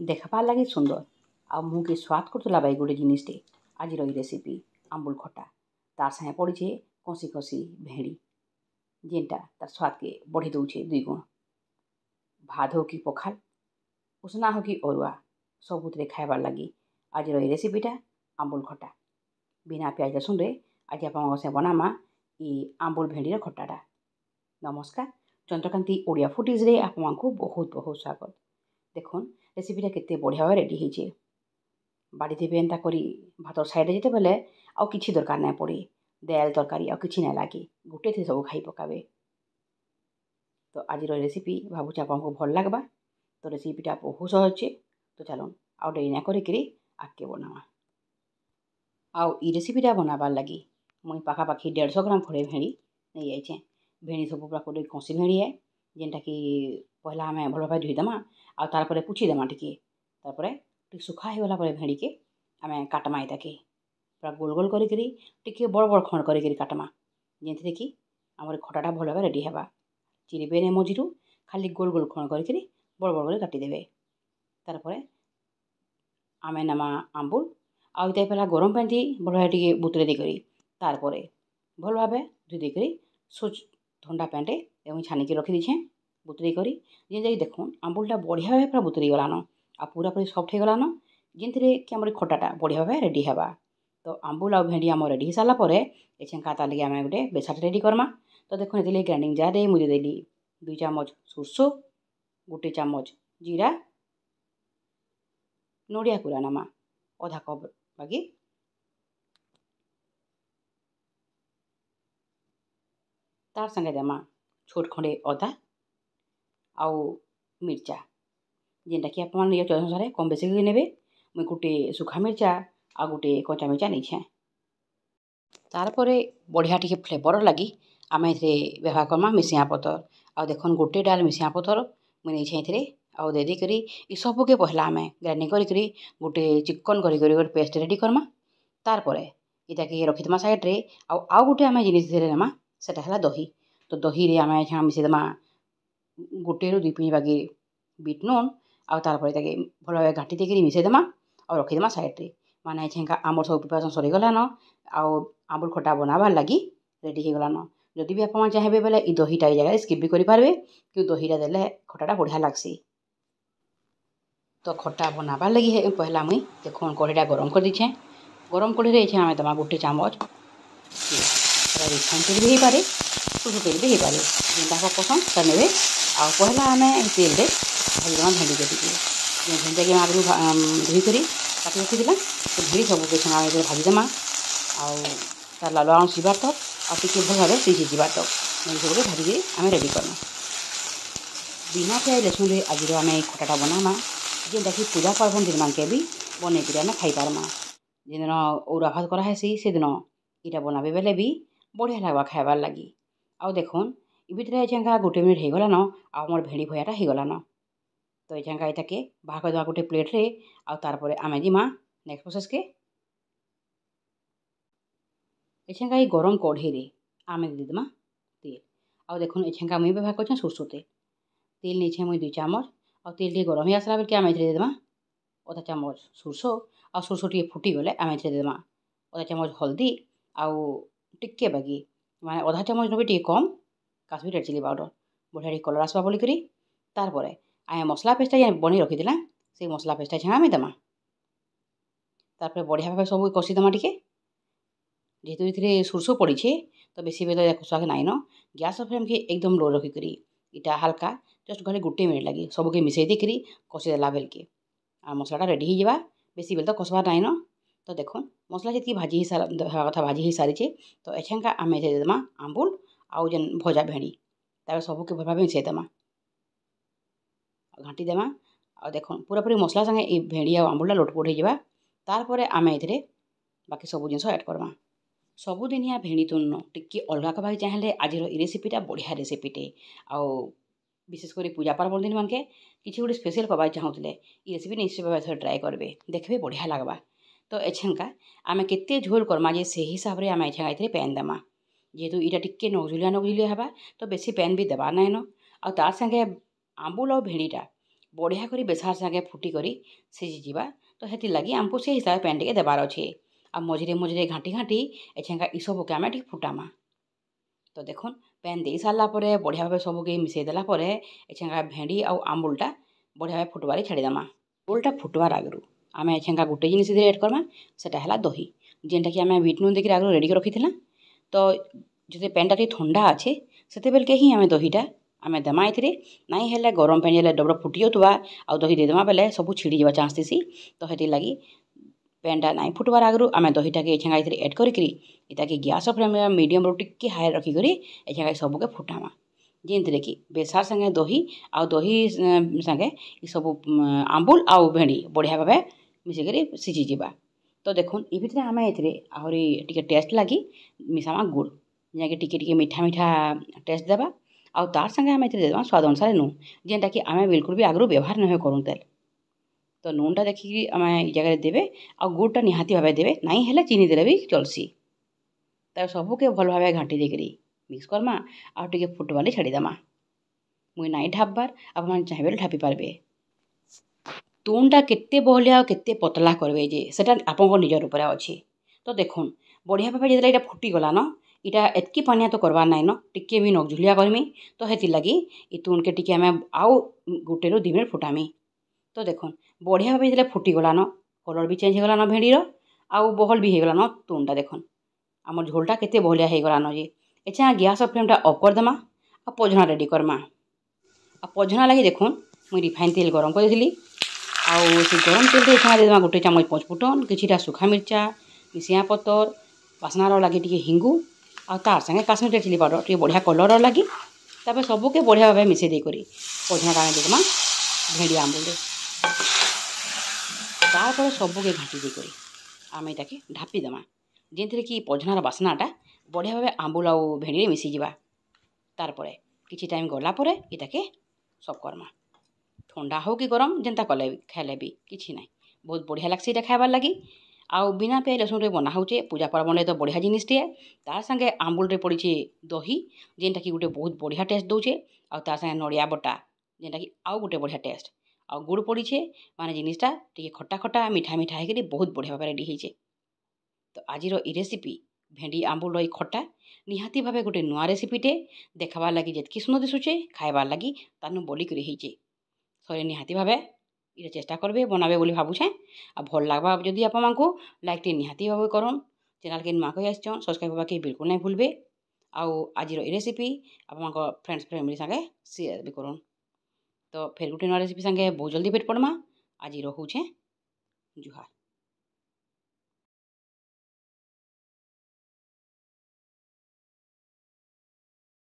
देखबार लगी सुंदर आ मुँह के स्वाद करतला बाई गोटे जिनिसटे आज रेसिपी आंबुल खटा तार सागे पड़े कषी कषी भेड़ी जेनटा तार स्वाद के बढ़ी दौचे 2 गुण। भात हो कि पखाल उसना हो कि अरुआ सबुतरे खाइबार लगी आज रेसिपीटा आंबुल खटा बिना प्याज रसुन रे आज आप बनामा आंबुल भेड़ीर खटाटा। नमस्कार चंद्रकांति ओडिया फुटेज रे आपको बहुत बहुत स्वागत। देखुन रेसिपीटा केते बढ़िया भाव रेडी होइछे बाड़ी देबे एंता करी भात साइड जेते बेले आउ किछि दरकार नै पड़े दाल तरकारी आउ किछि नै लागे गोटे थी सब खाई पकाबे। तो आज रेसिपी भावुचे आपको भल लागबा। तो रेसिपीटा बहुत सहज छे। तो चलो आउ डेरी ना करी आगे बनावा। आउ ई रेसिपीटा बनाबार लगी मुई पाखापाखी 150 ग्राम खड़े भेड़ी नहीं जाइछे। भेड़ी सब पूरा कोटे कषी भेड़ी है जेनटा कि पहला आम भल भाव धोईदेमा आ तारपरे पुछीदेमा टिके सुखा हो गला भेड़ी के आम काटमा इताके पूरा गोल गोल करी टिके बड़ बड़ खंड करी काटमा जेनथिरे कि आमर खटाटा भल भाव रेडी हेबा। चिरबे ने मझिरु खाली गोल गोल खंड करी बड़ बड़ कर काटिदेबे। तारपरे आमे नामा आंबुल आउ इता पहला गरम पानी भल भाव टिके बुतरे देकरी तारपरे भल भाव धोई देकरी सोच ठंडा पैंटे एवं छानिकी रखी दीछे बुतरी करी जे देखुन आंबुलटा बढ़िया भाव पूरा बुतरी गलान आ पूरा पूरी सफ्ट हो गलान जिनथिरे कि आमर खटाटा बढ़िया भाव रेडी हेबा। तो आंबुल आ भेंडी आम रेडी हो सारा पर एछेंका तार लगे आम गोटे बेसाट रेडी करमा। तो देखुन ये ग्राइंडिंग जार रे मुझे देली 2 चामच सोरसो 1 चामच जीरा नड़िया कुरा नामा आधा कप बागी तार संगे देमा छोट खंडे अदा आउ मिर्चा जेनटा कि आप चॉइस अनुसार कम बेसी कर नेबे। मुई गोटे सुखा मिर्चा आ गोटे कच्चा मिर्चा नहीं तारपरे बढ़िया टिके फ्लेवर लगी आम ए व्यवहार करमा मिसिया पतर आ देखुन गोटे डाल मिसिया पतर मुझे नहीं आउ दे देकरी ई सबके पहला आम ग्राइंडिंग करी गोटे chicken curry paste ready Karma. तारपरे इटा के रखीदमा साइड रे आउ गोटे आम जिनिस नेमा सेटा है दही। तो दही रे आम मिसेदेमा 1 ରୁ 2 पिंच बागी बीट नून आउ तारपरे ताके भल भाव घाटी देकरी मिसेदेमा और रखीदेमा साइड रे माने छेंका आमर सब प्रिपरेशन सरीगलान आउ आंबुल खटा बनाबार लगी रेडी हो गलान। जदि भी आप चाहेबे बेले ई दहीटा ई जगह स्किप भी करि पारबे कि दहीटा देले खटाटा बढ़िया लागसी। तो खट्टा बनाबार लगी है पहला मुई देखुन कढ़ीटा गरम कर दीछे। गरम कढ़ी रे आम देमा 1 चामच रिफाइन तेल भी हो पारे सुसु तेल भी हो पारे जेनटा को पसंद कर नेबे। आ पहला आम तेल रे भाजमा भेंडी के टिके भेंडी के आगु धोईकरी काटी रखीदेला तो भेंडी सबके आम भाजीदेमा आउ तार लालुआ अंश जीवार तक आ टिके भल भाव सीझी जीवार तक भेंडी सबके भाजी आम रेडी करमा। बिना प्याज रसुन रे आज आम खटाटा बनामा जेनटा कि पूजा पार्बण दिन मानके भी बनई आम खाई पारमा। जिन औरा भात कराहेसी से दिन इटा बनाबे बेले भी बढ़िया लगवा खाइबार लगी। आउ देखुन भितर एछेंका 1 मिनिट हो गलान आमर भेंडी भयाटा हो गलान। तो एछेंका इटाके बाहर कर देमा गोटे प्लेट रे आउ तारपरे आमे जिमा नेक्स्ट प्रोसेस के एछेंका ई गरम कढ़ी रे आमे देदेमा तेल आउ देखुन एछेंका मुई व्यवहार करछे सरसो तेल नीचे मुई 2 चामच आउ तेल टे गरम हो आसला बेलके आमे देदेमा आधा चामच सरसो आ सरसो टे फुटी गले आमे देदेमा आधा चामच हल्दी आउ टिके बागी माने आधा चामच नबे टिके कम काश्मीर रेड चिली पाउडर बढ़िया कलर आसवा बोली करी तारपरे आमे मसला पेस्टा बनी रखीदेला से मसला पेस्टा छाँ आमे देमा। तारपरे बढ़िया भाव सब कषीदेमा टिके जेहेतु ये सरसो पड़ी तो बेसी बेले कषाके नाइन गैस फ्लेम के एकदम लो रखिकी इटा हल्का जस्ट घरे 1 मिनिट लगी सबके मिसई देकरी कषीदेला बेलके आ मसलाटा रेडी हो जावा बेसी बेले तो कषबार नाइन। तो देखुन मसला जी भाजी हवा कथा भाजी हो सारी तो एछेंका आम देदेमा आंबुल आउ जेन भजा भेंडी तार सबके भल भाव मिसईदेमा घाटी देमा आ देखुन पूरा पूरी मसला संगे ये भेंडी आ आंबुलटा लोटपोट हो जावा। तारपरे आम ए बाकी सब जिनस ऐड करमा। सबुदिनिया भेंडी तुन टिके अलगा करवाक चाहे आज रेसिपीटा बढ़िया रेसिपीटे आउ विशेषकर पूजा पार्बण दिन मानके किसी गोटे स्पेशल करवाक चाहूले ये रेसिपी निश्चय भाव ट्राए करेंगे देखबे बढ़िया लगवा। तो एछेंका आम केते झोल करमा जे से हिसाब से आम एछेंका ये पैन देमा जेहेतु इटा टिके नगजुलिया नगजुलिया हेबा तो बेसी पैन भी देबार नाइन आ तार संगे आंबुल और भेंडीटा बढ़िया करी बेसार सागे फुटी करी सिझी जिबा तो हेति लगी आमको से हिसाब पेन टिके देबार अच्छे आ मझे मझे घाटी घाटी एछेंका ई सबके आमे ठीक फुटामा। तो देखुन पेन दे सारा पर बढ़िया भाव सबके मिसई देला एछेंका भेंडी आउ आंबुलटा बढ़िया भाव फुटबारे छाड़ीदेमा। आंबुलटा फुटवार आगु आम एछेंका गोटे जिनिस एड करमा सेटा है दही जेनटा कि आम बीट नून देकर आगु रेडी रखी तो जो पेनटा टी ठंडा अच्छे से बेल के ही आम दहीटा आम देमा ए नाई हेले गरम पानी डबर फुटी जाऊा आ दही देदेमा बेले सब छिड़ी जावा चांस थी तो हेती लगी पेनटा नाई फुटवार आगु आम दहीटा के एछेंगा एड करी इताकि गैस फ्लेम मीडियम टिके हाई रखिक एछेंगा सबके फुटामा जेनथिरे कि बेसार संगे दही आ दही संगे सब आंबुल आउ भेंडी बढ़िया भाव मिसिक सिझी जिबा। तो देखुन ये भितर आम आहरी टिके टेस्ट लगी मिसामा गुड़ जैसे टिके मीठा मीठा टेस्ट देवा आउ तार संगे आम देदेमा स्वाद अनुसार नून जेनटा कि आम बिल्कुल भी आगु व्यवहार नहीं करूँ तेल। तो नूनटा देखिए आम जगह देवे आ गुड़टा निहाती भाव देवे नाई हेले चीनी देले भी चलसी। तो सबके भल भाव घाटी देकरी मिक्स करमा आ टिके फुटबाले छाड़ीदेमा। मुई नाई ढापबार आप चाहिए ढापी पार्बे। तुनटा केते बहलिया केते पतला करबे जे सेटा आपन निजर ऊपर अच्छी। तो देखुन बढ़िया भाव जो यहाँ फुटीगला न इटा एतकी पानिया तो करवार नाइन टिके भी नकझुलिया करमी तो हेती लगी ये तुन के टिके आम आउ गोटे रु 2 मिनिट फुटामी। तो देखुन बढ़िया भाव जो फुटीगला न कलर भी चेंज होगला न भेंडीर आउ बहल भी होगला न तुनटा देखुन आम झोलटा केते बहलिया होगला न जे एछा गैस फ्लेमटा अफ करदेमा आ पझना रेडी करमा। आ पझना लगी देखुन मुई रिफाइन तेल गरम कर आउ से गरम तेल एछा देदेमा गोटे चामच पचफुटन किछिटा सुखा मिर्चा मिसिया पतर बास्नार लगे टिके हिंगू आ तार संगे काश्मीर चिली पाउडर टे बढ़िया कलर लगी तापर सबके बढ़िया भाव मिसई देकर पझनाटा आम देदेमा भेंडी आंबुल तापर सबके घाटी देकर आम ये ढापीदेमा जेनथिरे कि पझनार बास्नाटा बढ़िया भाव आंबुल आउ भेंडी मिसी जिबा। तारपरे किछि टाइम गला परे इटाके सब करमा ठंडा हो कि गरम जेनता कले खाइले भी किछि ना बहुत बढ़िया लगसी इटा खाइबार लगी। आउ बिना पियाज रसुन रे बना होचे पूजा पर्वण तो बढ़िया जिनिसटे तार संगे आंबुल रे पड़ी दही जेनटा कि गोटे बहुत बढ़िया टेस्ट दौचे आउ तार संगे नड़िया बटा जेनटा कि आउ गोटे बढ़िया टेस्ट आउ गुड़ पड़ीछे माने जिनिसटा टिके खट्टा खट्टा मिठा मिठा होकर बहुत बढ़िया भाव रेडी होइछे। तो आजिर ई रेसिपी भेंडी आंबुल रही खट्टा निहाती भाव गोटे नुआ रेसिपीटे देखाबार लगी जितकी सुंदर दिशुचे खाइबार लगी तानु बोली करी होइछे सरे निहाती भाव ये चेष्टा करबे बनाबे बोली भावुछे आ भल लागबा जदि आपको लाइक टे निहाती भाव करन चैनल के नुआ कही आछन सब्सक्राइब करबा के बिल्कुल नहीं भूलबे आउ आजिर ई रेसिपी आपको फ्रेंड्स फैमिली संगे शेयर भी करन। तो फिर गोटे नुआ रेसिपी संगे बहुत जल्दी भेट पड़मा आज रोचे जुहार।